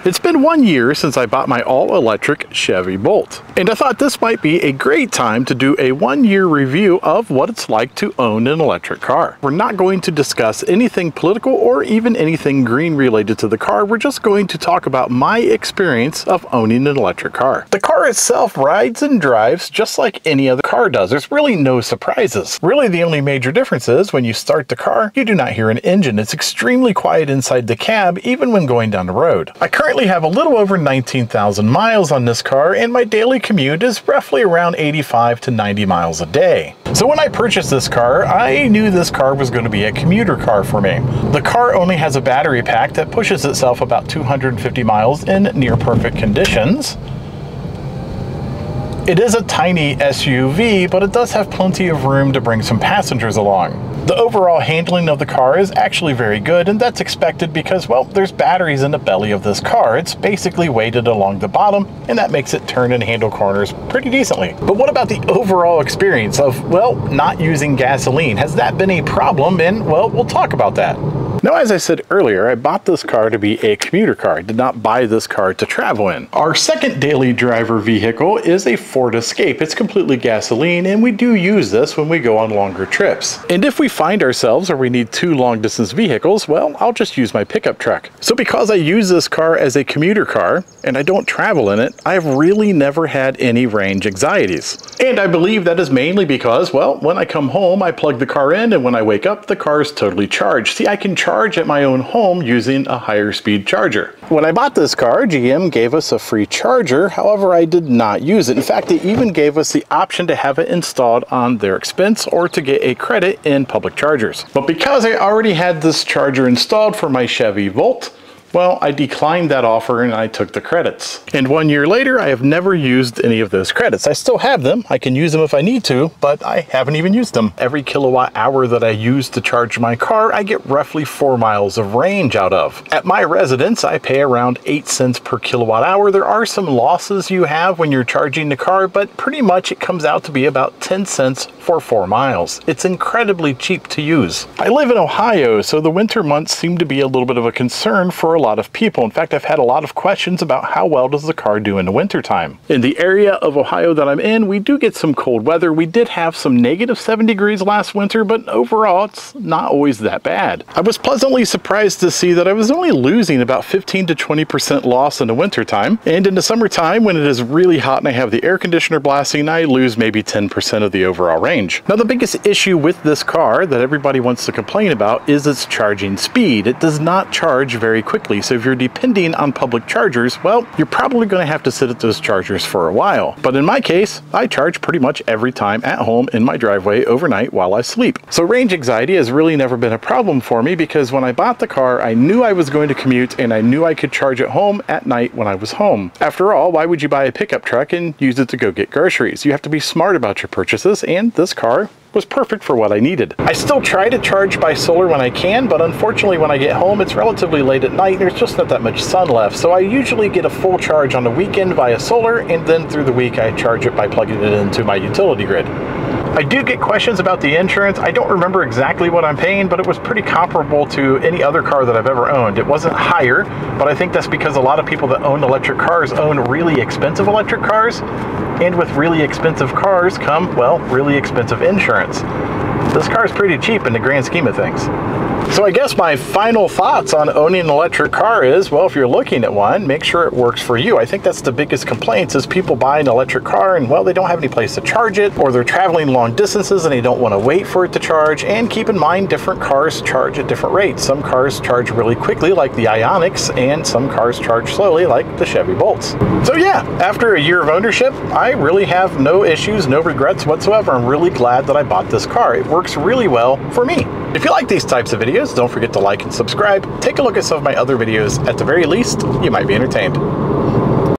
It's been 1 year since I bought my all-electric Chevy Bolt, and I thought this might be a great time to do a 1-year review of what it's like to own an electric car. We're not going to discuss anything political or even anything green related to the car. We're just going to talk about my experience of owning an electric car. The car itself rides and drives just like any other car does. There's really no surprises. Really, the only major difference is when you start the car, you do not hear an engine. It's extremely quiet inside the cab, even when going down the road. I currently have a little over 19,000 miles on this car, and my daily commute is roughly around 85 to 90 miles a day. So when I purchased this car, I knew this car was going to be a commuter car for me. The car only has a battery pack that pushes itself about 250 miles in near perfect conditions. It is a tiny SUV, but it does have plenty of room to bring some passengers along. The overall handling of the car is actually very good, and that's expected because, well, there's batteries in the belly of this car. It's basically weighted along the bottom, and that makes it turn and handle corners pretty decently. But what about the overall experience of, well, not using gasoline? Has that been a problem? And, well, we'll talk about that. Now, as I said earlier, I bought this car to be a commuter car. I did not buy this car to travel in. Our second daily driver vehicle is a Ford Escape. It's completely gasoline, and we do use this when we go on longer trips. And if we find ourselves or we need two long distance vehicles, well, I'll just use my pickup truck. So because I use this car as a commuter car and I don't travel in it, I've really never had any range anxieties. And I believe that is mainly because, well, when I come home, I plug the car in, and when I wake up, the car is totally charged. See, I can charge at my own home using a higher speed charger. When I bought this car, GM gave us a free charger. However, I did not use it. In fact, they even gave us the option to have it installed on their expense or to get a credit in public chargers. But because I already had this charger installed for my Chevy Bolt, well, I declined that offer and I took the credits. And 1 year later, I have never used any of those credits. I still have them. I can use them if I need to, but I haven't even used them. Every kilowatt hour that I use to charge my car, I get roughly 4 miles of range out of. At my residence, I pay around 8 cents per kilowatt hour. There are some losses you have when you're charging the car, but pretty much it comes out to be about 10 cents for 4 miles. It's incredibly cheap to use. I live in Ohio, so the winter months seem to be a little bit of a concern for a lot of people. In fact, I've had a lot of questions about how well does the car do in the winter time. In the area of Ohio that I'm in, we do get some cold weather. We did have some negative 7 degrees last winter, but overall it's not always that bad. I was pleasantly surprised to see that I was only losing about 15 to 20% loss in the winter time, and in the summertime when it is really hot and I have the air conditioner blasting, I lose maybe 10% of the overall range. Now, the biggest issue with this car that everybody wants to complain about is its charging speed. It does not charge very quickly. So if you're depending on public chargers, well, you're probably going to have to sit at those chargers for a while. But in my case, I charge pretty much every time at home in my driveway overnight while I sleep. So range anxiety has really never been a problem for me because when I bought the car, I knew I was going to commute and I knew I could charge at home at night when I was home. After all, why would you buy a pickup truck and use it to go get groceries? You have to be smart about your purchases, and this car was perfect for what I needed. I still try to charge by solar when I can, but unfortunately when I get home, it's relatively late at night. There's just not that much sun left. So I usually get a full charge on the weekend via solar, and then through the week I charge it by plugging it into my utility grid. I do get questions about the insurance. I don't remember exactly what I'm paying, but it was pretty comparable to any other car that I've ever owned. It wasn't higher, but I think that's because a lot of people that own electric cars own really expensive electric cars, and with really expensive cars come, well, really expensive insurance. This car is pretty cheap in the grand scheme of things. So I guess my final thoughts on owning an electric car is, well, if you're looking at one, make sure it works for you. I think that's the biggest complaints is people buy an electric car and, well, they don't have any place to charge it, or they're traveling long distances and they don't want to wait for it to charge. And keep in mind, different cars charge at different rates. Some cars charge really quickly, like the Ioniqs, and some cars charge slowly, like the Chevy Bolts. So yeah, after a year of ownership, I really have no issues, no regrets whatsoever. I'm really glad that I bought this car. It works really well for me. If you like these types of videos, don't forget to like and subscribe. Take a look at some of my other videos. At the very least, you might be entertained.